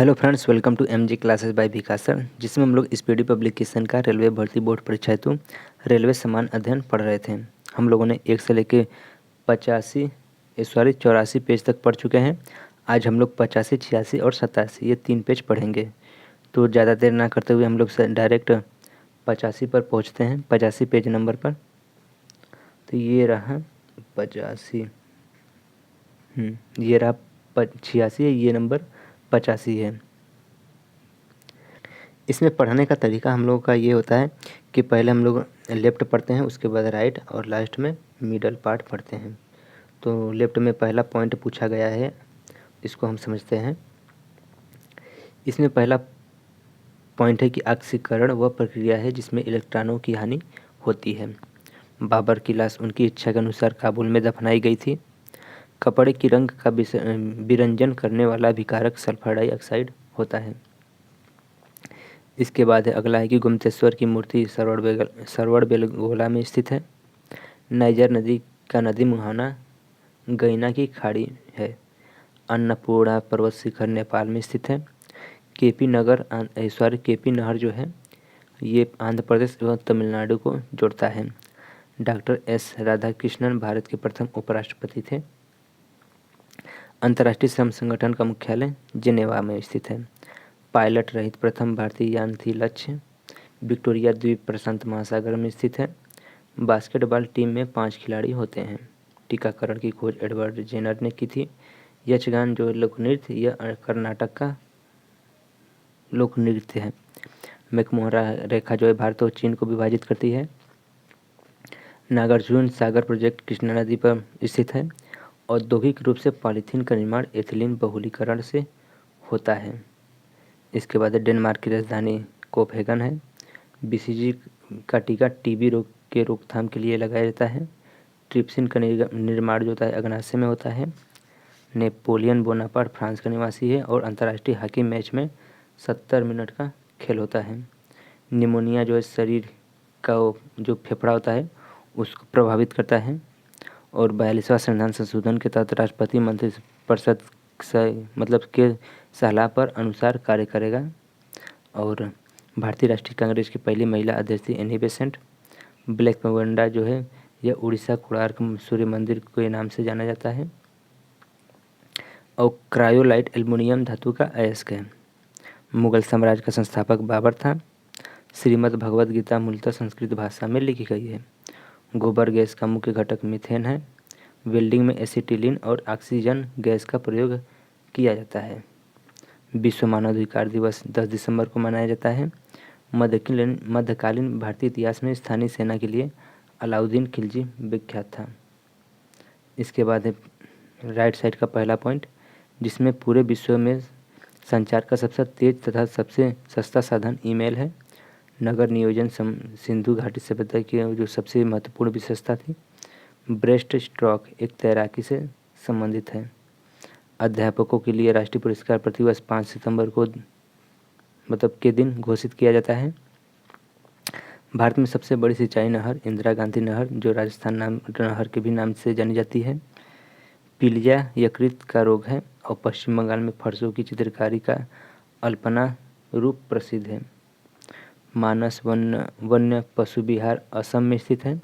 Hello friends, welcome to MG classes by Vikas sir, जिसमें हम लोग स्पीडी पब्लिकेशन का रेलवे भर्ती बोर्ड परीक्षा हेतु रेलवे समान अध्ययन पढ़ रहे थे। हम लोगों ने 1 से लेके 84 पेज तक पढ़ चुके हैं। आज हम लोग 85, 86 और 87 ये 3 पेज पढ़ेंगे। तो ज़्यादा देर ना करते हुए हम लोग डायरेक्ट 85 पर पहुँचते हैं, 85 पेज नंबर पर। तो ये रहा 85, ये रहा 86, ये नंबर 85 है। इसमें पढ़ने का तरीका हम लोगों का ये होता है कि पहले हम लोग लेफ़्ट पढ़ते हैं, उसके बाद राइट और लास्ट में मिडल पार्ट पढ़ते हैं। तो लेफ़्ट में पहला पॉइंट पूछा गया है, इसको हम समझते हैं। इसमें पहला पॉइंट है कि ऑक्सीकरण वह प्रक्रिया है जिसमें इलेक्ट्रॉनों की हानि होती है। बाबर की लाश उनकी इच्छा के अनुसार काबुल में दफनाई गई थी। कपड़े की रंग का विरंजन करने वाला अभिकारक सल्फर डाइऑक्साइड होता है। इसके बाद है अगला है कि गुमतेश्वर की मूर्ति सरवड़बेलगोला में स्थित है। नाइजर नदी का नदी मुहाना गैना की खाड़ी है। अन्नपूर्णा पर्वत शिखर नेपाल में स्थित है। केपी नहर जो है ये आंध्र प्रदेश एवं तमिलनाडु को जोड़ता है। डॉक्टर एस राधाकृष्णन भारत के प्रथम उपराष्ट्रपति थे। अंतर्राष्ट्रीय श्रम संगठन का मुख्यालय जिनेवा में स्थित है। पायलट रहित प्रथम भारतीय यान थी लक्ष्य। विक्टोरिया द्वीप प्रशांत महासागर में स्थित है। बास्केटबॉल टीम में 5 खिलाड़ी होते हैं। टीकाकरण की खोज एडवर्ड जेनर ने की थी। यक्षगान जो लोक नृत्य यह कर्नाटक का लोक नृत्य है। मैकमोहरा रेखा जो है भारत और चीन को विभाजित करती है। नागार्जुन सागर प्रोजेक्ट कृष्णा नदी पर स्थित है। औद्योगिक रूप से पॉलीथीन का निर्माण एथिलीन बहुलीकरण से होता है। इसके बाद डेनमार्क की राजधानी कोपेनहेगन है। बीसीजी का टीका टीबी रोग के रोकथाम के लिए लगाया जाता है। ट्रिप्सिन का निर्माण जो होता है अग्नाशय में होता है। नेपोलियन बोनापार्ट फ्रांस का निवासी है और अंतर्राष्ट्रीय हॉकी मैच में 70 मिनट का खेल होता है। निमोनिया जो है शरीर का जो फेफड़ा होता है उसको प्रभावित करता है। और 42वां संविधान संशोधन के तहत राष्ट्रपति मंत्रिपरिषद के सलाह पर अनुसार कार्य करेगा। और भारतीय राष्ट्रीय कांग्रेस की पहली महिला अध्यक्ष थी एनी बेसेंट। ब्लैक पेगोडा जो है यह उड़ीसा कोणार्क सूर्य मंदिर के नाम से जाना जाता है। और क्रायोलाइट एल्युमिनियम धातु का अयस्क है। मुगल साम्राज्य का संस्थापक बाबर था। श्रीमद् भगवद गीता मूलतः संस्कृत भाषा में लिखी गई है। गोबर गैस का मुख्य घटक मीथेन है। वेल्डिंग में एसिटिलीन और ऑक्सीजन गैस का प्रयोग किया जाता है। विश्व मानवाधिकार दिवस 10 दिसंबर को मनाया जाता है। मध्यकालीन भारतीय इतिहास में स्थानीय सेना के लिए अलाउद्दीन खिलजी विख्यात था। इसके बाद है राइट साइड का पहला पॉइंट, जिसमें पूरे विश्व में संचार का सबसे तेज तथा सबसे सस्ता साधन ईमेल है। नगर नियोजन सिंधु घाटी सभ्यता की जो सबसे महत्वपूर्ण विशेषता थी। ब्रेस्ट स्ट्रोक एक तैराकी से संबंधित है। अध्यापकों के लिए राष्ट्रीय पुरस्कार प्रतिवर्ष 5 सितंबर को के दिन घोषित किया जाता है। भारत में सबसे बड़ी सिंचाई नहर इंदिरा गांधी नहर जो राजस्थान नहर के भी नाम से जानी जाती है। पीलिया यकृत का रोग है और पश्चिम बंगाल में फरसों की चित्रकारी का अल्पना रूप प्रसिद्ध है। मानस वन्य पशु विहार असम में स्थित है।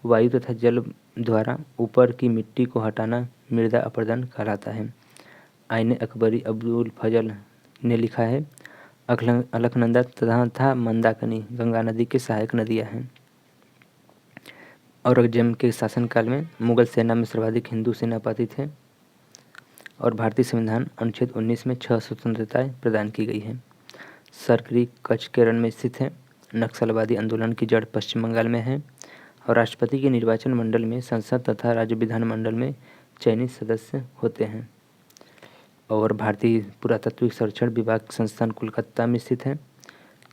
वायु तथा जल द्वारा ऊपर की मिट्टी को हटाना मृदा अपरदन कहलाता है। आईने अकबरी अब्दुल फजल ने लिखा है, अलकनंदा तथा मंदाकिनी गंगा नदी के सहायक नदियां हैं। औरंगजेब के शासनकाल में मुगल सेना में सर्वाधिक हिंदू सेनापति थे। और भारतीय संविधान अनुच्छेद 19 में 6 स्वतंत्रताएं प्रदान की गई हैं। सरकरी कच्छ केरल में स्थित है। नक्सलवादी आंदोलन की जड़ पश्चिम बंगाल में है। और राष्ट्रपति के निर्वाचन मंडल में संसद तथा राज्य विधानमंडल में चयनित सदस्य होते हैं। और भारतीय पुरातत्विक सर्वेक्षण विभाग संस्थान कोलकाता में स्थित है।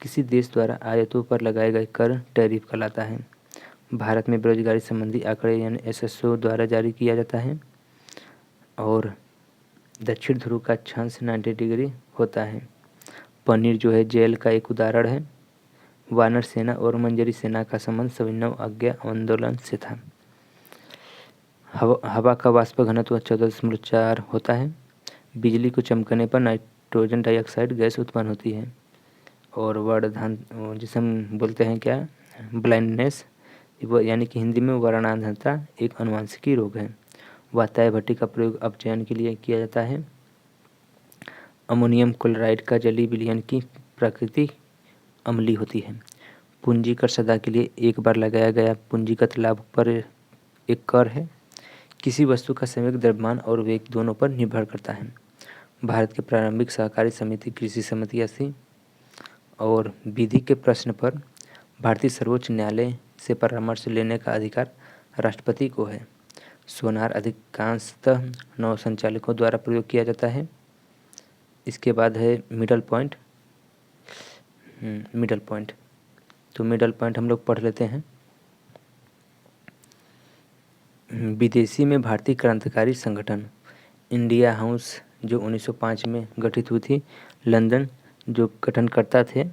किसी देश द्वारा आयातों पर लगाए गए कर टैरिफ कहलाता है। भारत में बेरोजगारी संबंधी आंकड़े यानी एसएसओ द्वारा जारी किया जाता है। और दक्षिण ध्रुव का अक्षांश 90 डिग्री होता है। पनीर जो है जेल का एक उदाहरण है। वानर सेना और मंजरी सेना का संबंध सविनय आज्ञा आंदोलन से था। हवा का वाष्प घनत्व 14.4 होता है। बिजली को चमकने पर नाइट्रोजन डाइऑक्साइड गैस उत्पन्न होती है। और वर्णधान जिसे हम बोलते हैं क्या, ब्लाइंडनेस, वो यानी कि हिंदी में वर्णांधता एक आनुवंशिकी रोग है। वाताय भट्टी का प्रयोग अपचयन के लिए किया जाता है। अमोनियम क्लोराइड का जलीय विलयन की प्रकृति अम्लीय होती है। पूंजीकर सदा के लिए एक बार लगाया गया पूंजीगत लाभ पर एक कर है। किसी वस्तु का संवेग द्रव्यमान और वेग दोनों पर निर्भर करता है। भारत के प्रारंभिक सहकारी समिति कृषि समितियाँ थी। और विधि के प्रश्न पर भारतीय सर्वोच्च न्यायालय से परामर्श लेने का अधिकार राष्ट्रपति को है। सोनार अधिकांशतः नौसंचालकों द्वारा प्रयोग किया जाता है। इसके बाद है मिडल पॉइंट। तो मिडल पॉइंट हम लोग पढ़ लेते हैं। विदेशी में भारतीय क्रांतिकारी संगठन इंडिया हाउस जो 1905 में गठित हुई थी। लंदन जो गठनकर्ता थे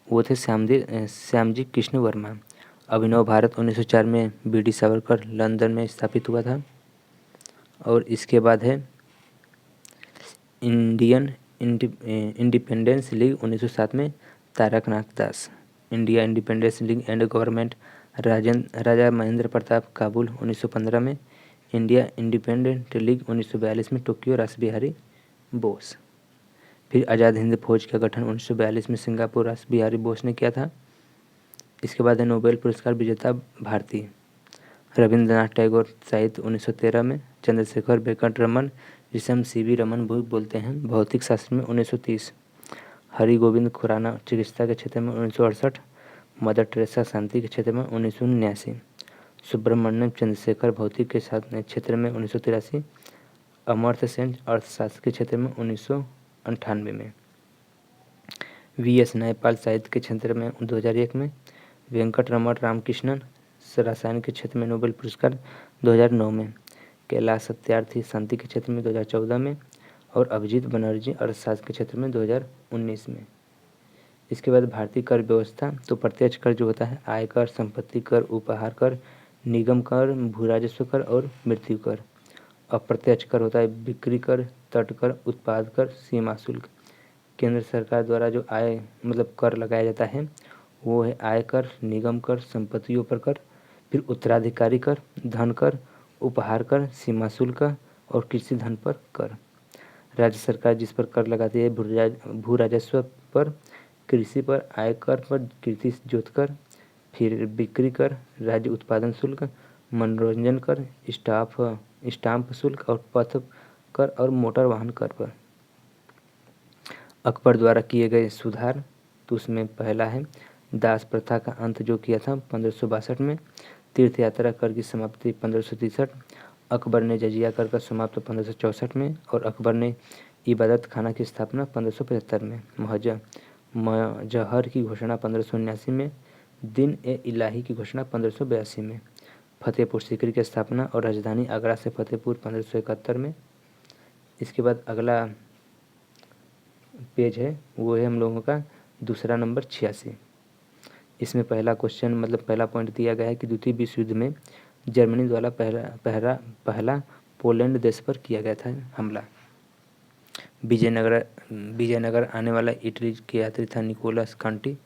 वो थे श्यामजी कृष्ण वर्मा। अभिनव भारत 1904 में बीडी सावरकर लंदन में स्थापित हुआ था। और इसके बाद है इंडियन इंडिपेंडेंस लीग 1907 में Taraknath Das. India independence league and government Raja Mahendra Pratap Kabul 1915 में। इंडिया इंडिपेंडेंट लीग 1942 में टोक्यो रासबिहारी बोस। फिर आज़ाद हिंद फौज का गठन 1942 में सिंगापुर रासबिहारी बोस ने किया था। इसके बाद है नोबेल पुरस्कार विजेता भारतीय रविंद्रनाथ टैगोर साहित्य 1913 में। चंद्रशेखर वेंकट रमन जिसे हम सीवी रमन बोलते हैं भौतिक शास्त्र में 1930। हरि गोविंद खुराना चिकित्सा के क्षेत्र में 1968। मदर टेरेसा शांति के क्षेत्र में 1979। सुब्रमण्यम चंद्रशेखर भौतिक के क्षेत्र में 1983। अमर्त्य सेन अर्थशास्त्र के क्षेत्र में 1998 में। वी.एस. न्यायपाल साहित्य के क्षेत्र में 2001 में। वेंकट रमण रामकृष्णन रसायन के क्षेत्र में नोबेल पुरस्कार 2009 में। कैलाश सत्यार्थी शांति के क्षेत्र में 2014 में। और अभिजीत बनर्जी अर्थशास्त्र के क्षेत्र में 2019 में। इसके बाद भारतीय कर व्यवस्था। तो प्रत्यक्ष कर जो होता है आयकर, संपत्ति कर, उपहार कर, निगम कर, भूराजस्व कर और मृत्यु कर। अप्रत्यक्ष कर होता है बिक्री कर, तट कर, उत्पाद कर, सीमा शुल्क। केंद्र सरकार द्वारा जो आय मतलब कर लगाया जाता है वो है आयकर, निगम कर, संपत्तियों पर कर, फिर उत्तराधिकारी कर, धन कर, उपहार कर, सीमा शुल्क और कृषि धन पर कर। राज्य सरकार जिस पर कर लगाती है भू राजस्व पर, कृषि पर, आयकर पर, कृषि जोत कर, फिर बिक्री कर, राज्य उत्पादन शुल्क, मनोरंजन कर, स्टाम्प शुल्क और पथ कर और मोटर वाहन कर पर। अकबर द्वारा किए गए सुधार तो उसमें पहला है दास प्रथा का अंत जो किया था 1562 में। तीर्थ यात्रा कर की समाप्ति 1563। अकबर ने जजिया कर का समाप्त 1564 में। और अकबर ने इबादत खाना की स्थापना 1575 में। मजहर की घोषणा 1579 में। दिन ए इलाही की घोषणा 1582 में। फतेहपुर सीकरी की स्थापना और राजधानी आगरा से फतेहपुर 1571 में। इसके बाद अगला पेज है वो है हम लोगों का दूसरा नंबर 86। इसमें पहला क्वेश्चन मतलब पहला पॉइंट दिया गया है कि द्वितीय विश्व युद्ध में जर्मनी द्वारा पहला पोलैंड देश पर किया गया था हमला। विजयनगर आने वाला इटली के यात्री था निकोलस कांटी।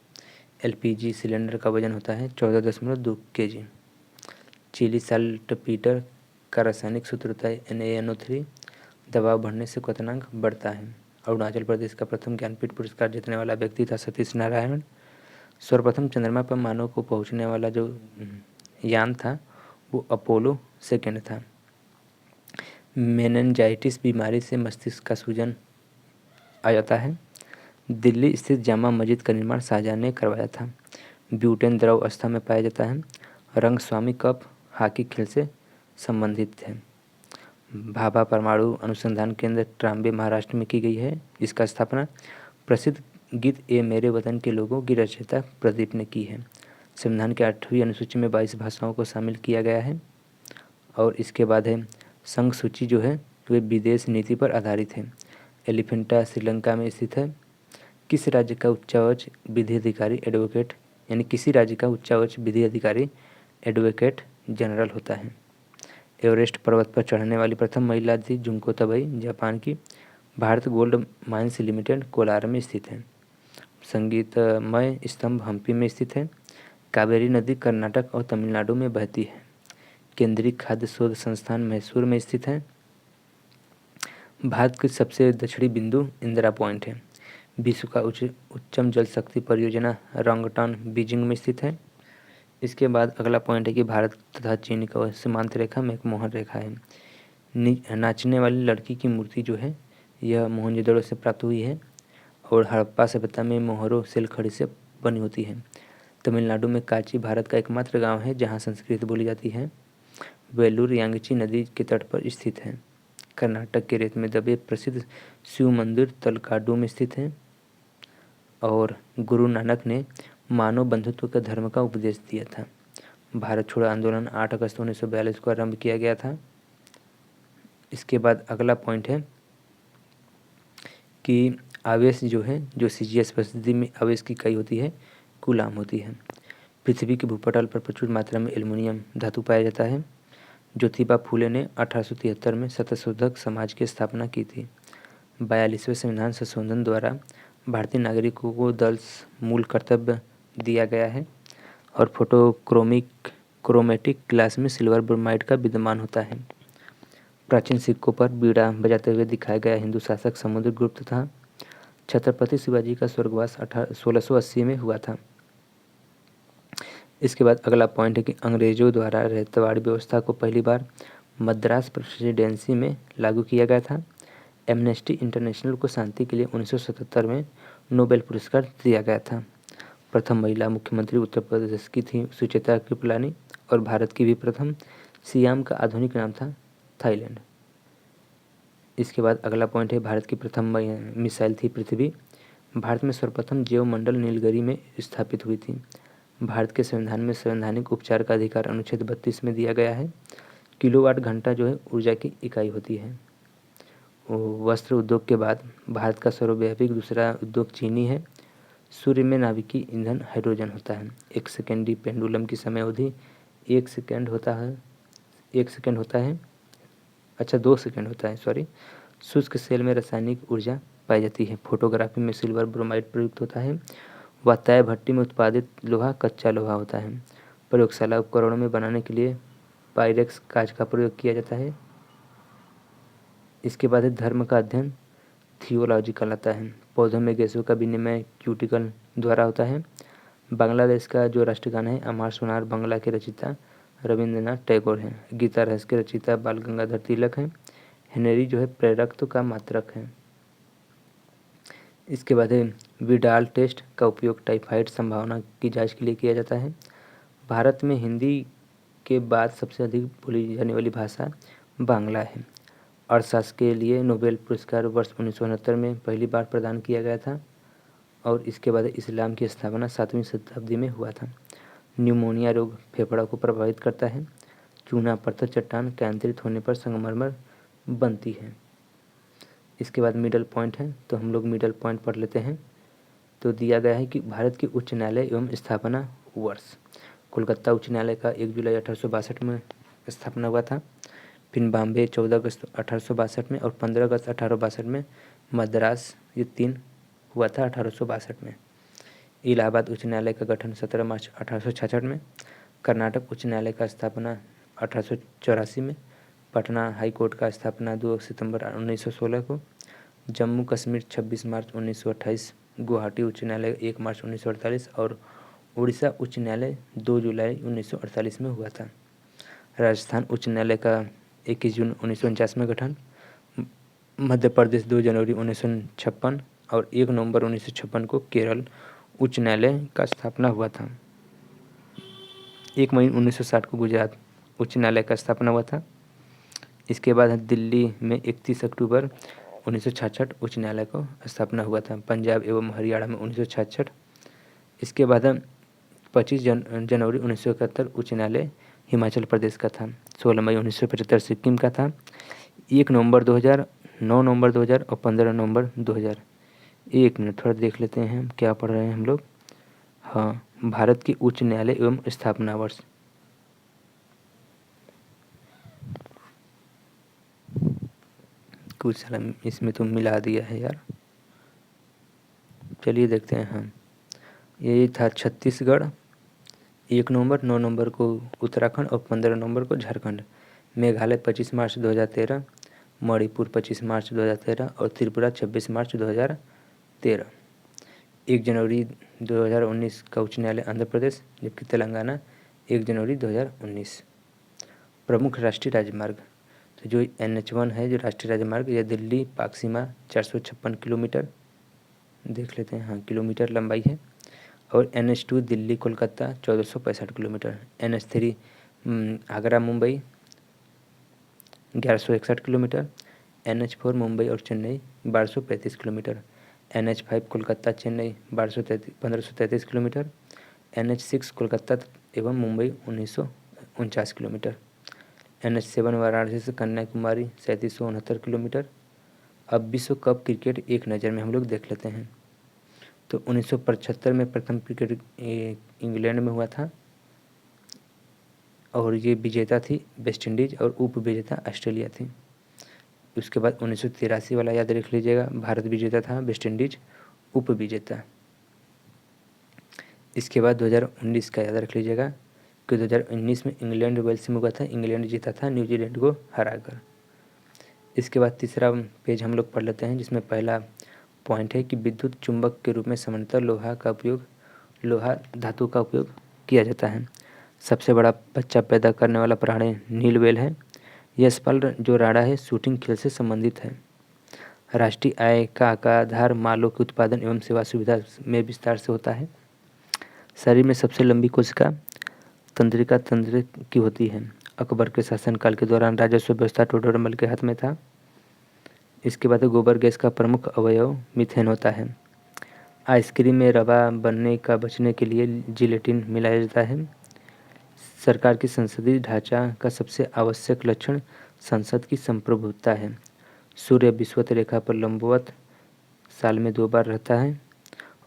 एलपीजी सिलेंडर का वजन होता है 14.2 kg। चिली साल्टपीटर का रासायनिक सूत्र होता है NaNO3। दबाव बढ़ने से क्वथनांक बढ़ता है। अरुणाचल प्रदेश का प्रथम ज्ञानपीठ पुरस्कार जीतने वाला व्यक्ति था सतीश नारायण। सर्वप्रथम चंद्रमा पर मानव को पहुंचने वाला जो यान था वो अपोलो 2 था। मेनिंजाइटिस बीमारी से मस्तिष्क का सूजन आ जाता है। दिल्ली स्थित जामा मस्जिद का निर्माण शाहजहां ने करवाया था। ब्यूटेन द्रव अवस्था में पाया जाता है। रंगस्वामी कप हॉकी खेल से संबंधित है। भाभा परमाणु अनुसंधान केंद्र ट्राम्बे महाराष्ट्र में की गई है। इसका स्थापना प्रसिद्ध गीत ए मेरे वतन के लोगों की रचयिता प्रदीप ने की है। संविधान के 8वीं अनुसूची में 22 भाषाओं को शामिल किया गया है। और इसके बाद है संघ सूची जो है वे विदेश नीति पर आधारित है। एलिफेंटा श्रीलंका में स्थित है। किस राज्य का उच्चावच विधि अधिकारी एडवोकेट यानी किसी राज्य का उच्चावच विधि अधिकारी एडवोकेट जनरल होता है। एवरेस्ट पर्वत पर चढ़ने वाली प्रथम महिला थी जुंको तबई जापान की। Bharat gold mines limited Kolar में स्थित है। संगीतमय स्तंभ हम्पी में स्थित है। कावेरी नदी कर्नाटक और तमिलनाडु में बहती है। केंद्रीय खाद्य शोध संस्थान मैसूर में स्थित है। भारत की सबसे दक्षिणी बिंदु इंदिरा पॉइंट है। विश्व का उच्चतम जल शक्ति परियोजना रॉन्गटन बीजिंग में स्थित है। इसके बाद अगला पॉइंट है कि भारत तथा चीन का सीमांत रेखा में एक मोहन रेखा है। नाचने वाली लड़की की मूर्ति जो है यह मोहनजोदड़ो से प्राप्त हुई है और हड़प्पा सभ्यता में मोहरों सिलखड़ी से बनी होती है। तमिलनाडु में कांची भारत का एकमात्र गांव है जहां संस्कृत बोली जाती है। वेलूर यांगची नदी के तट पर स्थित है। कर्नाटक के रेत में दबे प्रसिद्ध शिव मंदिर तलकाडू में स्थित है। और गुरु नानक ने मानव बंधुत्व के धर्म का उपदेश दिया था। भारत छोड़ो आंदोलन 8 अगस्त 1942 को आरंभ किया गया था। इसके बाद अगला पॉइंट है कि आवेश जो है जो CGS परिस्थिति में आवेश की इकाई होती है कूलाम होती है। पृथ्वी के भूपटल पर प्रचुर मात्रा में एल्युमिनियम धातु पाया जाता है। ज्योतिबा फूले ने 1873 में सत्यशोधक समाज की स्थापना की थी। 42वें संविधान संशोधन द्वारा भारतीय नागरिकों को 10 मूल कर्तव्य दिया गया है। और क्रोमेटिक ग्लास में सिल्वर ब्रोमाइड का विद्यमान होता है। प्राचीन सिक्कों पर बीड़ा बजाते हुए दिखाया गया हिंदू शासक समुद्रगुप्त था। छत्रपति शिवाजी का स्वर्गवास 1680 में हुआ था। इसके बाद अगला पॉइंट है कि अंग्रेजों द्वारा रहतवाड़ी व्यवस्था को पहली बार मद्रास प्रेसिडेंसी में लागू किया गया था। एमनेस्टी इंटरनेशनल को शांति के लिए 1977 में नोबेल पुरस्कार दिया गया था। प्रथम महिला मुख्यमंत्री उत्तर प्रदेश की थी सुचेता कृपलानी और भारत की भी प्रथम सियाम का आधुनिक नाम था थाईलैंड। इसके बाद अगला पॉइंट है भारत की प्रथम मिसाइल थी पृथ्वी। भारत में सर्वप्रथम जैव मंडल नीलगिरी में स्थापित हुई थी। भारत के संविधान में संवैधानिक उपचार का अधिकार अनुच्छेद 32 में दिया गया है। किलोवाट घंटा जो है ऊर्जा की इकाई होती है। वस्त्र उद्योग के बाद भारत का सर्वव्यापी दूसरा उद्योग चीनी है। सूर्य में नाभिकीय ईंधन हाइड्रोजन होता है। एक सेकेंडी पेंडुलम की समय अवधि 1 सेकेंड होता है। 1 सेकेंड होता है, अच्छा 2 सेकेंड होता है, सॉरी। शुष्क सेल में रासायनिक ऊर्जा पाई जाती है। फोटोग्राफी में सिल्वर ब्रोमाइड प्रयुक्त होता है। व तय भट्टी में उत्पादित लोहा कच्चा लोहा होता है। प्रयोगशाला उपकरणों में बनाने के लिए पायरेक्स कांच का प्रयोग किया जाता है। इसके बाद धर्म का अध्ययन थियोलॉजी कहलाता है। पौधों में गैसों का विनिमय क्यूटिकल द्वारा होता है। बांग्लादेश का जो राष्ट्रगान है अमार सोनार बांग्ला के रचयिता रविंद्रनाथ टैगोर हैं। गीता रहस्य के रचयिता बाल गंगाधर तिलक हैं। हेनरी जो है प्रेरक का मात्रक है। इसके बाद है विडाल टेस्ट का उपयोग टाइफाइड संभावना की जांच के लिए किया जाता है। भारत में हिंदी के बाद सबसे अधिक बोली जाने वाली भाषा बांग्ला है। अर्थशास्त्र के लिए नोबेल पुरस्कार वर्ष 1969 में पहली बार प्रदान किया गया था। और इसके बाद इस्लाम की स्थापना 7वीं शताब्दी में हुआ था। न्यूमोनिया रोग फेफड़ा को प्रभावित करता है। चूना पत्थर चट्टान केंद्रित होने पर संगमरमर बनती है। इसके बाद मिडल पॉइंट है, तो हम लोग मिडल पॉइंट पढ़ लेते हैं। तो दिया गया है कि भारत के उच्च न्यायालय एवं स्थापना वर्ष। कोलकाता उच्च न्यायालय का 1 जुलाई 1862 में स्थापना हुआ था। फिर बॉम्बे 14 अगस्त 1862 में और 15 अगस्त 1862 में। मद्रास ये 3 हुआ था 1862 में। इलाहाबाद उच्च न्यायालय का गठन 17 मार्च 1866 में। कर्नाटक उच्च न्यायालय का स्थापना 1884 में। पटना हाई कोर्ट का स्थापना 2 सितंबर 1916 को। जम्मू कश्मीर 26 मार्च 1928। गुवाहाटी उच्च न्यायालय 1 मार्च 1948 और उड़ीसा उच्च न्यायालय 2 जुलाई 1948 में हुआ था। राजस्थान उच्च न्यायालय का 21 जून 1949 में गठन। मध्य प्रदेश 2 जनवरी 1956 और 1 नवंबर 1956 को केरल उच्च न्यायालय का स्थापना हुआ था। 1 मई 1960 को गुजरात उच्च न्यायालय का स्थापना हुआ था। इसके बाद दिल्ली में 31 अक्टूबर 1966 उच्च न्यायालय को स्थापना हुआ था। पंजाब एवं हरियाणा में 1966। इसके बाद 25 जनवरी 1971 उच्च न्यायालय हिमाचल प्रदेश का था। 16 मई 1975 सिक्किम का था। 1 नवंबर 2000, 9 नवंबर 2000 और 15 नवंबर 2000। 1 मिनट थोड़ा देख लेते हैं हम क्या पढ़ रहे हैं हम लोग। हाँ, भारत की उच्च न्यायालय एवं स्थापना वर्ष। कुछ साला इसमें तो मिला दिया है यार। चलिए देखते हैं। हाँ, ये था छत्तीसगढ़ 1 नवंबर, 9 नवंबर को उत्तराखंड और 15 नवंबर को झारखंड। मेघालय 25 मार्च 2013, मणिपुर 25 मार्च 2013 और त्रिपुरा 26 मार्च 2013। 1 जनवरी 2019 का उच्च न्यायालय आंध्र प्रदेश, जबकि तेलंगाना 1 जनवरी 2019। प्रमुख राष्ट्रीय राजमार्ग, तो जो NH1 है जो राष्ट्रीय राजमार्ग, यह दिल्ली पाक सीमा 456 किलोमीटर देख लेते हैं। हाँ, किलोमीटर लंबाई है। और NH2 Delhi Kolkata 1465 kilometre. NH3 Agra Mumbai 1161 kilometre. NH4 Mumbai और Chennai 1235 kilometre. NH5 Kolkata Chennai 1533 kilometre. NH6 Kolkata एवं मुंबई 1949 किलोमीटर। NH7 वाराणसी से कन्याकुमारी 3769 किलोमीटर। अब विश्व कप क्रिकेट एक नज़र में हम लोग देख लेते हैं। तो 1975 में प्रथम क्रिकेट इंग्लैंड में हुआ था और ये विजेता थी वेस्ट इंडीज़ और उप विजेता ऑस्ट्रेलिया थी। उसके बाद 1983 वाला याद रख लीजिएगा, भारत विजेता था, वेस्ट इंडीज उप विजेता। इसके बाद 2019 का याद रख लीजिएगा कि 2019 में इंग्लैंड वेल्स में हुआ था, इंग्लैंड जीता था न्यूजीलैंड को हराकर। इसके बाद तीसरा पेज हम लोग पढ़ लेते हैं, जिसमें पहला पॉइंट है कि विद्युत चुंबक के रूप में सामान्यतः लोहा धातु का उपयोग किया जाता है। सबसे बड़ा बच्चा पैदा करने वाला प्राणी नील व्हेल है। यह स्पल्र जो राडा है शूटिंग खेल से संबंधित है। राष्ट्रीय आय का आधार मालों के उत्पादन एवं सेवा सुविधा में विस्तार से होता है। शरीर में सबसे लंबी कोशिका तंत्रिका तंत्र की होती है। अकबर के शासनकाल के दौरान राजस्व व्यवस्था टोडरमल के हाथ में था। इसके बाद गोबर गैस का प्रमुख अवयव मीथेन होता है। आइसक्रीम में रवा बनने का बचने के लिए जिलेटिन मिलाया जाता है। सरकार की संसदीय ढांचा का सबसे आवश्यक लक्षण संसद की संप्रभुता है। सूर्य विषुवत रेखा पर लंबवत साल में 2 बार रहता है।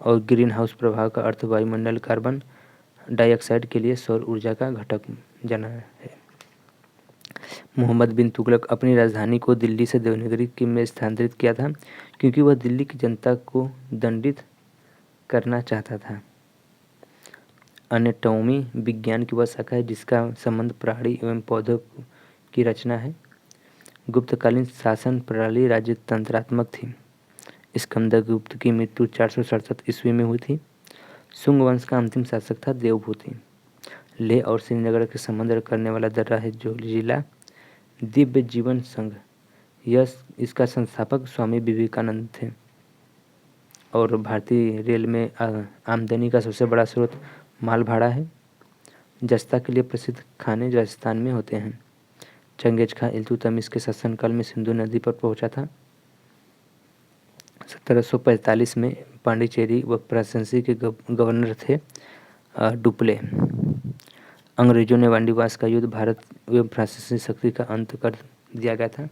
और ग्रीन हाउस प्रभाव का अर्थ वायुमंडल कार्बन डाइऑक्साइड के लिए सौर ऊर्जा का घटक जाना है। मोहम्मद बिन तुगलक अपनी राजधानी को दिल्ली से देवनागरी में स्थानांतरित किया था, क्योंकि वह दिल्ली की जनता को दंडित करना चाहता था। एनाटॉमी विज्ञान की वह शाखा है जिसका संबंध प्राणी एवं पौधों की रचना है। गुप्तकालीन शासन प्रणाली राजतंत्रात्मक थी। स्कंदगुप्त की मृत्यु 467 ईस्वी में हुई थी। शुंग वंश का अंतिम शासक था देवभूति। लेह और श्रीनगर के संबंध करने वाला दर्रा है जोजिला। दिव्य जीवन संघ, यह इसका संस्थापक स्वामी विवेकानंद थे। और भारतीय रेल में आमदनी का सबसे बड़ा स्रोत माल भाड़ा है। जस्ता के लिए प्रसिद्ध खाने राजस्थान में होते हैं। चंगेज खां इल्तुतमिश के शासनकाल में सिंधु नदी पर पहुंचा था। 1745 में पांडिचेरी व प्रांसी के गवर्नर थे डुप्ले। अंग्रेजों ने वांडीवास का युद्ध भारत एवं फ्रांसीसी शक्ति का अंत कर दिया गया था।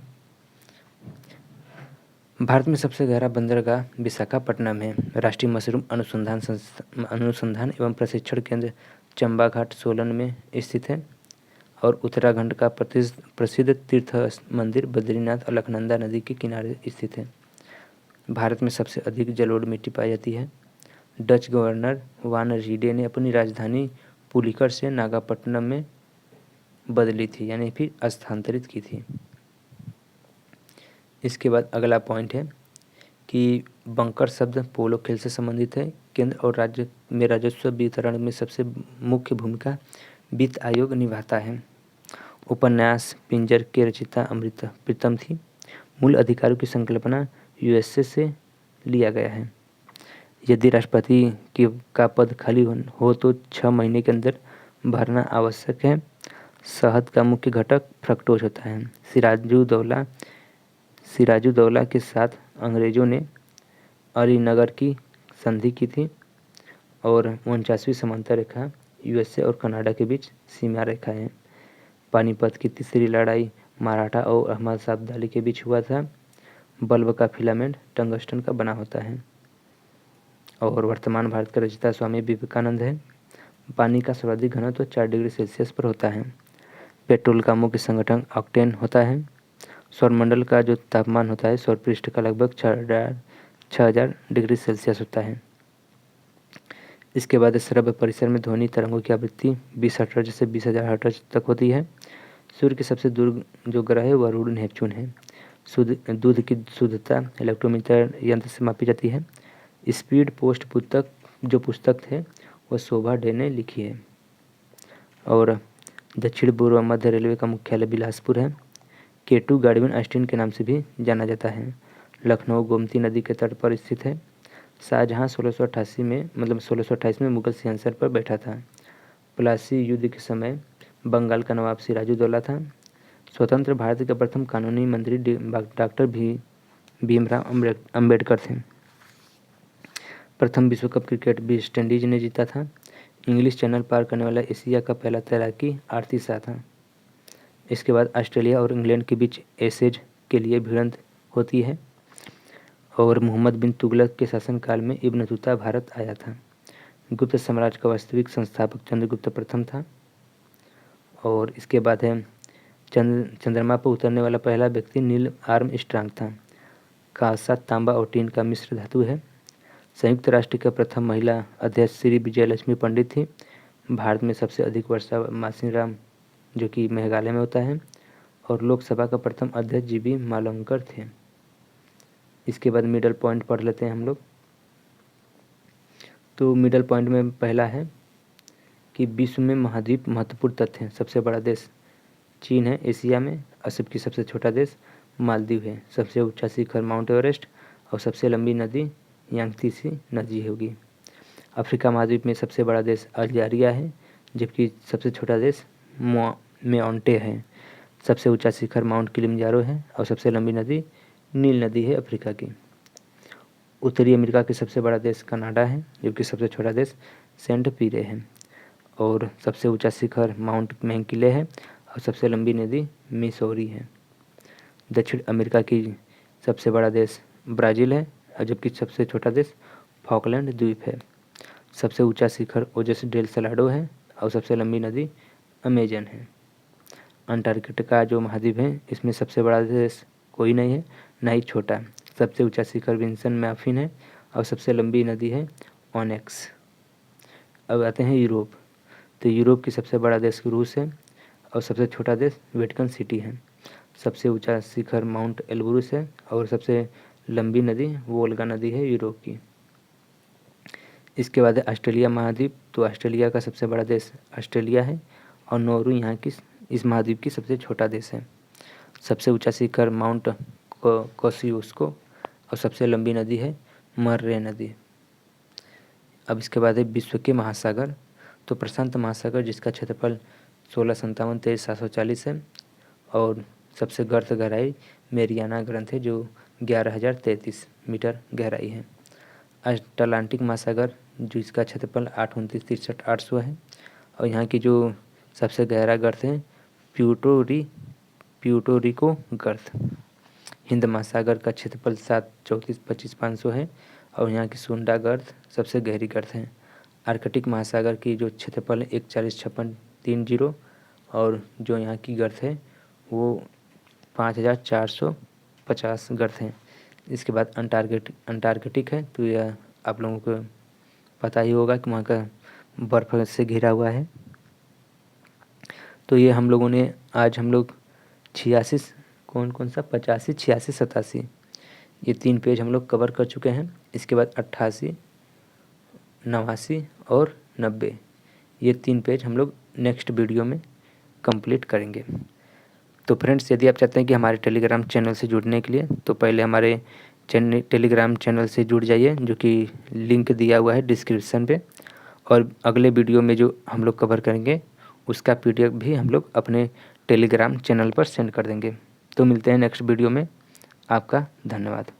भारत में सबसे गहरा बंदरगाह विशाखापट्टनम है। राष्ट्रीय मशरूम अनुसंधान एवं प्रशिक्षण केंद्र चंबा घाट सोलन में स्थित है। और उत्तराखंड का प्रसिद्ध तीर्थ मंदिर बद्रीनाथ अलकनंदा नदी के किनारे स्थित है। भारत में सबसे अधिक जलोढ़ मिट्टी पाई जाती है। डच गवर्नर वान रीडे ने अपनी राजधानी पुलिकर से नागापट्टनम में बदली थी, यानी फिर स्थानांतरित की थी। इसके बाद अगला पॉइंट है कि बंकर शब्द पोलो खेल से संबंधित है। केंद्र और राज्य में राजस्व वितरण में सबसे मुख्य भूमिका वित्त आयोग निभाता है। उपन्यास पिंजर के रचयिता अमृता प्रीतम थी। मूल अधिकारों की संकल्पना यूएसए से लिया गया है। यदि राष्ट्रपति का पद खाली हो तो 6 महीने के अंदर भरना आवश्यक है। शहद का मुख्य घटक फ्रक्टोज होता है। सिराजुद्दौला के साथ अंग्रेजों ने अलीनगर की संधि की थी। और 49वीं समांतर रेखा यूएसए और कनाडा के बीच सीमा रेखा है। पानीपत की तीसरी लड़ाई मराठा और अहमद शाह अब्दाली के बीच हुआ था। बल्ब का फिलामेंट टंगस्टन का बना होता है। और वर्तमान भारत का रचयिता स्वामी विवेकानंद है। पानी का सर्वाधिक घनत्व 4 डिग्री सेल्सियस पर होता है। पेट्रोल का मुख्य संगठन ऑक्टेन होता है। सौरमंडल का जो तापमान होता है सौर पृष्ठ का लगभग 6000 डिग्री सेल्सियस होता है। इसके बाद श्रव्य परिसर में ध्वनि तरंगों की आवृत्ति 20 हर्ट्ज से 20,000 हर्ट्ज तक होती है। सूर्य के सबसे दूर जो ग्रह है वह अरुण नेपच्यून है। दूध की शुद्धता इलेक्ट्रोमीटर यंत्र से मापी जाती है। स्पीड पोस्ट पुस्तक थे वह शोभा डे ने लिखी है। और दक्षिण पूर्व मध्य रेलवे का मुख्यालय बिलासपुर है। केटू गाडविन आइंस्टीन के नाम से भी जाना जाता है। लखनऊ गोमती नदी के तट पर स्थित है। शाहजहां 1628 में मुगल सिंहासन पर बैठा था। प्लासी युद्ध के समय बंगाल का नवाब सिराजुद्दौला था। स्वतंत्र भारत के प्रथम कानूनी मंत्री डॉक्टर भीमराव अम्बेडकर थे। प्रथम विश्व कप क्रिकेट वेस्ट इंडीज ने जीता था। इंग्लिश चैनल पार करने वाला एशिया का पहला तैराकी आरती शाह था। इसके बाद ऑस्ट्रेलिया और इंग्लैंड के बीच एशेज के लिए भिड़ंत होती है। और मोहम्मद बिन तुगलक के शासनकाल में इब्न बतूता भारत आया था। गुप्त साम्राज्य का वास्तविक संस्थापक चंद्रगुप्त प्रथम था। और इसके बाद है चंद्रमा पर उतरने वाला पहला व्यक्ति नील आर्मस्ट्रांग था। कांसा, तांबा और टीन का मिश्र धातु है। संयुक्त राष्ट्र की प्रथम महिला अध्यक्ष श्री विजयलक्ष्मी पंडित थी। भारत में सबसे अधिक वर्षा मासिनराम जो कि मेघालय में होता है। और लोकसभा का प्रथम अध्यक्ष जीबी मालवंकर थे। इसके बाद मिडल पॉइंट पढ़ लेते हैं हम लोग। तो मिडल पॉइंट में पहला है कि विश्व में महाद्वीप महत्वपूर्ण तथ्य हैं। सबसे बड़ा देश चीन है एशिया में। असब की सबसे छोटा देश मालदीव है। सबसे ऊंचा शिखर माउंट एवरेस्ट। और सबसे लंबी नदी यांगत्से नदी होगी। अफ्रीका महाद्वीप में सबसे बड़ा देश अल्जीरिया है, जबकि सबसे छोटा देश मोंटे है। सबसे ऊंचा शिखर माउंट किलिमंजारो है। और सबसे लंबी नदी नील नदी है अफ्रीका की। उत्तरी अमेरिका के सबसे बड़ा देश कनाडा है, जबकि सबसे छोटा देश सेंट पीरे है। और सबसे ऊंचा शिखर माउंट मैकिंले है। और सबसे लंबी नदी मिसौरी है। दक्षिण अमेरिका की सबसे बड़ा देश ब्राज़ील है, जबकि सबसे छोटा देश फॉकलैंड द्वीप है। सबसे ऊंचा शिखर ओजस डेल सलाडो है। और सबसे लंबी नदी अमेजन है। अंटार्कटिका जो महाद्वीप है इसमें सबसे बड़ा देश कोई नहीं है, ना ही छोटा। सबसे ऊंचा शिखर विंसन मैफिन है। और सबसे लंबी नदी है ऑनेक्स। अब आते हैं यूरोप। तो यूरोप की सबसे बड़ा देश रूस है। और सबसे छोटा देश वेटिकन सिटी है। सबसे ऊंचा शिखर माउंट एल्ब्रूस है। और सबसे लंबी नदी वोल्गा नदी है यूरोप की। इसके बाद है ऑस्ट्रेलिया महाद्वीप। तो ऑस्ट्रेलिया का सबसे बड़ा देश ऑस्ट्रेलिया है। और नौरू यहाँ की इस महाद्वीप की सबसे छोटा देश है। सबसे ऊंचा शिखर माउंट कोसियुस्को। और सबसे लंबी नदी है मर्रे नदी। अब इसके बाद है विश्व के महासागर। तो प्रशांत महासागर जिसका क्षेत्रफल 1657-23,740 है। और सबसे गर्त गहराई मेरियाना ग्रंथ है जो 11,033 मीटर गहराई है। अटलांटिक महासागर जिसका क्षेत्रफल 829-63,800 है। और यहाँ की जो सबसे गहरा गर्त है प्यूर्टोरिको गर्त। हिंद महासागर का क्षेत्रफल 734-25,500 है। और यहाँ की सुंडा गर्त सबसे गहरी गर्त है। आर्कटिक महासागर की जो क्षेत्रफल है 140-56-30। और जो यहाँ की गर्त है वो 5,450 गर्त है। इसके बाद अंटार्कटिक है। तो यह आप लोगों को पता ही होगा कि वहाँ का बर्फ़ से घिरा हुआ है। तो ये हम लोगों ने आज 86 कौन सा 85, 86, 87 ये 3 पेज हम लोग कवर कर चुके हैं। इसके बाद 88, 89 और 90 ये 3 पेज हम लोग नेक्स्ट वीडियो में कंप्लीट करेंगे। तो फ्रेंड्स, यदि आप चाहते हैं कि हमारे टेलीग्राम चैनल से जुड़ने के लिए तो पहले हमारे टेलीग्राम चैनल से जुड़ जाइए, जो कि लिंक दिया हुआ है डिस्क्रिप्शन पे। और अगले वीडियो में जो हम लोग कवर करेंगे उसका PDF भी हम लोग अपने टेलीग्राम चैनल पर सेंड कर देंगे। तो मिलते हैं नेक्स्ट वीडियो में। आपका धन्यवाद।